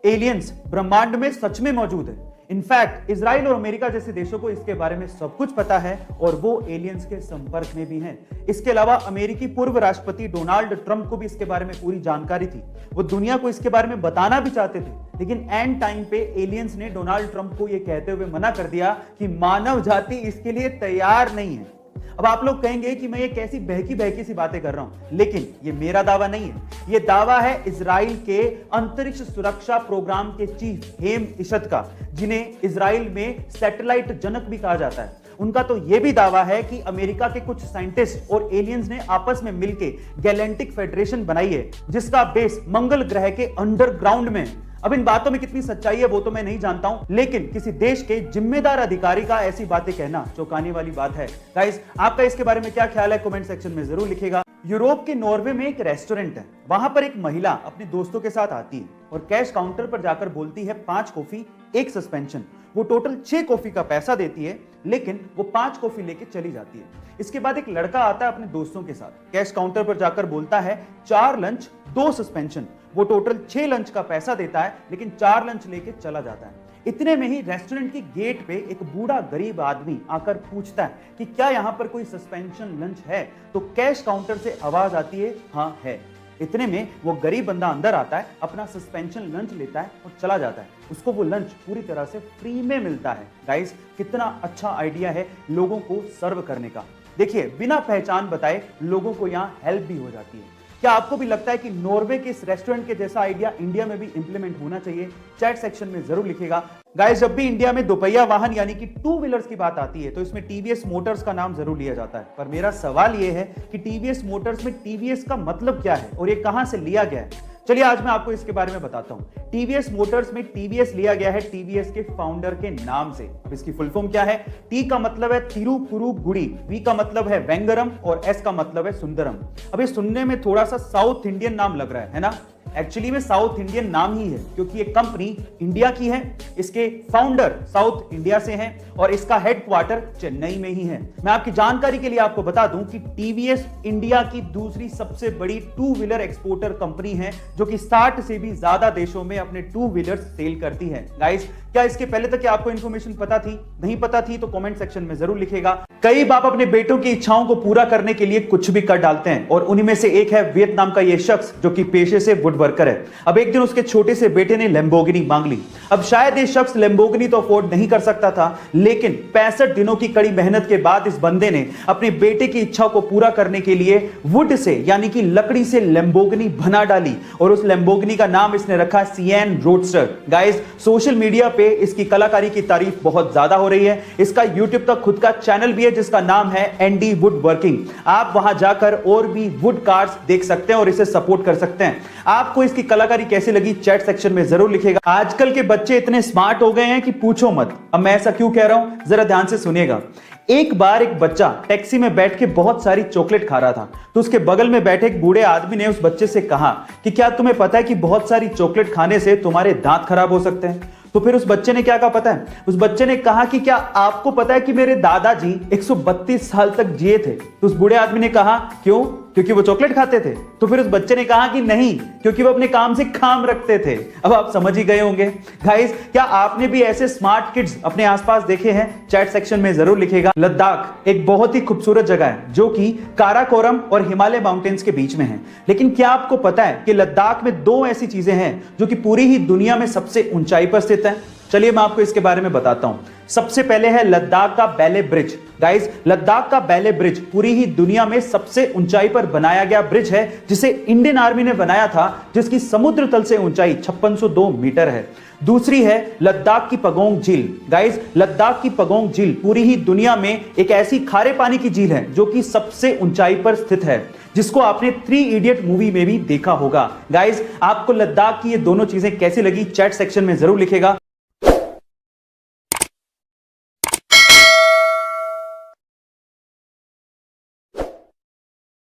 Aliens ब्रह्मांड में सच में मौजूद है। इनफैक्ट इजराइल और अमेरिका जैसे देशों को इसके बारे में सब कुछ पता है और वो एलियंस के संपर्क में भी हैं। इसके अलावा अमेरिकी पूर्व राष्ट्रपति डोनाल्ड ट्रंप को भी इसके बारे में पूरी जानकारी थी। वो दुनिया को इसके बारे में बताना भी चाहते थे, लेकिन एंड टाइम पे एलियंस ने डोनाल्ड ट्रंप को यह कहते हुए मना कर दिया कि मानव जाति इसके लिए तैयार नहीं है। अब आप लोग कहेंगे कि मैं ये कैसी बहकी बहकी सी बातें कर रहा हूं, लेकिन ये मेरा दावा नहीं है। ये दावा है इजराइल के अंतरिक्ष सुरक्षा प्रोग्राम के चीफ हेम इशत का, जिन्हें इजराइल में सैटेलाइट जनक भी कहा जाता है। उनका तो यह भी दावा है कि अमेरिका के कुछ साइंटिस्ट और एलियंस ने आपस में मिलकर गैलेक्टिक फेडरेशन बनाई है, जिसका बेस मंगल ग्रह के अंडरग्राउंड में है। अब इन बातों में कितनी सच्चाई है वो तो मैं नहीं जानता हूं, लेकिन किसी देश के जिम्मेदार अधिकारी का ऐसी बातें कहना चौंकाने वाली बात है। गाइस, आपका इसके बारे में क्या ख्याल है कमेंट सेक्शन में जरूर लिखिएगा। यूरोप के नॉर्वे में एक रेस्टोरेंट है। वहां पर एक महिला अपने दोस्तों के साथ आती है और कैश काउंटर पर जाकर बोलती है 5 कॉफी 1 सस्पेंशन। वो टोटल 6 कॉफी का पैसा देती है, लेकिन वो 5 कॉफी लेके चली जाती है। इसके बाद एक लड़का आता है अपने दोस्तों के साथ, कैश काउंटर पर जाकर बोलता है 4 लंच 2 सस्पेंशन। वो टोटल 6 लंच का पैसा देता है, लेकिन 4 लंच लेके चला जाता है। इतने में ही रेस्टोरेंट की गेट पे एक बूढ़ा गरीब आदमी आकर पूछता है कि क्या यहां पर कोई सस्पेंशन लंच है? तो कैश काउंटर से आवाज आती है, हाँ है। इतने में वो गरीब बंदा अंदर आता है, अपना सस्पेंशन लंच लेता है और चला जाता है। उसको वो लंच पूरी तरह से फ्री में मिलता है। गाइस, कितना अच्छा आइडिया है लोगों को सर्व करने का। देखिए, बिना पहचान बताए लोगों को यहां हेल्प भी हो जाती है। क्या आपको भी लगता है कि नॉर्वे के इस रेस्टोरेंट के जैसा आइडिया इंडिया में भी इंप्लीमेंट होना चाहिए? चैट सेक्शन में जरूर लिखिएगा। गाइस, जब भी इंडिया में दोपहिया वाहन यानी कि 2 व्हीलर्स की बात आती है तो इसमें टीवीएस मोटर्स का नाम जरूर लिया जाता है। पर मेरा सवाल यह है कि टीवीएस मोटर्स में टीवीएस का मतलब क्या है और ये कहां से लिया गया है? चलिए आज मैं आपको इसके बारे में बताता हूं। टीवीएस मोटर्स में टीवीएस लिया गया है टीवीएस के फाउंडर के नाम से। अब इसकी फुल फॉर्म क्या है? टी का मतलब है तिरुपुरुगुड़ी, वी का मतलब है वेंगरम और एस का मतलब है सुंदरम। अब ये सुनने में थोड़ा सा साउथ इंडियन नाम लग रहा है ना? एक्चुअली में साउथ इंडियन नाम ही है, क्योंकि ये कंपनी इंडिया की है, इसके फाउंडर साउथ इंडिया से हैं और इसका हेडक्वार्टर चेन्नई में ही है। मैं आपकी जानकारी के लिए आपको बता दूं कि टीवीएस इंडिया की दूसरी सबसे बड़ी 2 व्हीलर एक्सपोर्टर कंपनी है, जो कि 60 से भी ज्यादा देशों में अपने 2 व्हीलर सेल करती है। गाइस, क्या इसके पहले तक आपको इन्फॉर्मेशन पता थी? नहीं पता थी तो कमेंट सेक्शन में जरूर लिखिएगा। कई बाप अपने बेटों की इच्छाओं को पूरा करने के लिए कुछ भी कर डालते हैं और उन्हीं में से एक है वियतनाम का यह शख्स, जो कि पेशे से वुड वर्कर है। अब एक दिन उसके छोटे से बेटे ने लैम्बोर्गिनी मांग ली। अब शायद ये शख्स लैम्बोर्गिनी तो अफोर्ड नहीं कर सकता था, लेकिन 65 दिनों की कड़ी मेहनत के बाद इस बंदे ने अपने बेटे की इच्छा को पूरा करने के लिए वुड से यानी कि लकड़ी से लैम्बोर्गिनी बना डाली और उस लैम्बोर्गिनी का नाम इसने रखा सिएन रोडस्टर। गाइस, सोशल मीडिया पे इसकी कलाकारी की तारीफ बहुत ज्यादा हो रही है। इसका यूट्यूब तक खुद का चैनल भी है जिसका नाम है एंडी वुड वर्किंग। आप वहां जाकर और भी वुड कार्स देख सकते हैं और इसे सपोर्ट कर सकते हैं। आपको इसकी कलाकारी कैसी लगी चैट सेक्शन में जरूर लिखिएगा। आजकल के बच्चे इतने स्मार्ट हो गए हैं कि पूछो मत। अब मैं ऐसा क्यों कह रहा हूं, जरा ध्यान से सुनिएगा। एक बार एक बच्चा टैक्सी में बैठ के बहुत सारी चॉकलेट खा रहा था, तो उसके बगल में बैठे एक बूढ़े आदमी ने उस बच्चे से कहा कि क्या तुम्हें पता है कि बहुत सारी चॉकलेट खाने से तुम्हारे दांत खराब हो सकते हैं? तो फिर उस बच्चे ने क्या कहा पता है? उस बच्चे ने कहा कि क्या आपको पता है कि मेरे दादाजी 132 साल तक जिए थे? तो उस बूढ़े आदमी ने कहा क्यों? क्योंकि वो चॉकलेट खाते थे? तो फिर उस बच्चे ने कहा कि नहीं, क्योंकि वो अपने काम से काम रखते थे। अब आप समझ ही गए होंगे। गाइस, क्या आपने भी ऐसे स्मार्ट किड्स अपने आसपास देखे हैं? चैट सेक्शन में जरूर लिखिएगा। लद्दाख एक बहुत ही खूबसूरत जगह है जो कि काराकोरम और हिमालय माउंटेन्स के बीच में है। लेकिन क्या आपको पता है कि लद्दाख में 2 ऐसी चीजें हैं जो कि पूरी ही दुनिया में सबसे ऊंचाई पर स्थित है? चलिए मैं आपको इसके बारे में बताता हूं। सबसे पहले है लद्दाख का बैले ब्रिज। गाइस, लद्दाख का बैले ब्रिज पूरी ही दुनिया में सबसे ऊंचाई पर बनाया गया ब्रिज है, जिसे इंडियन आर्मी ने बनाया था, जिसकी समुद्र तल से ऊंचाई 5602 मीटर है। दूसरी है लद्दाख की पगोंग झील। गाइस, लद्दाख की पगोंग झील पूरी ही दुनिया में एक ऐसी खारे पानी की झील है जो कि सबसे ऊंचाई पर स्थित है, जिसको आपने 3 इडियट मूवी में भी देखा होगा। गाइस, आपको लद्दाख की ये दोनों चीजें कैसी लगी चैट सेक्शन में जरूर लिखिएगा।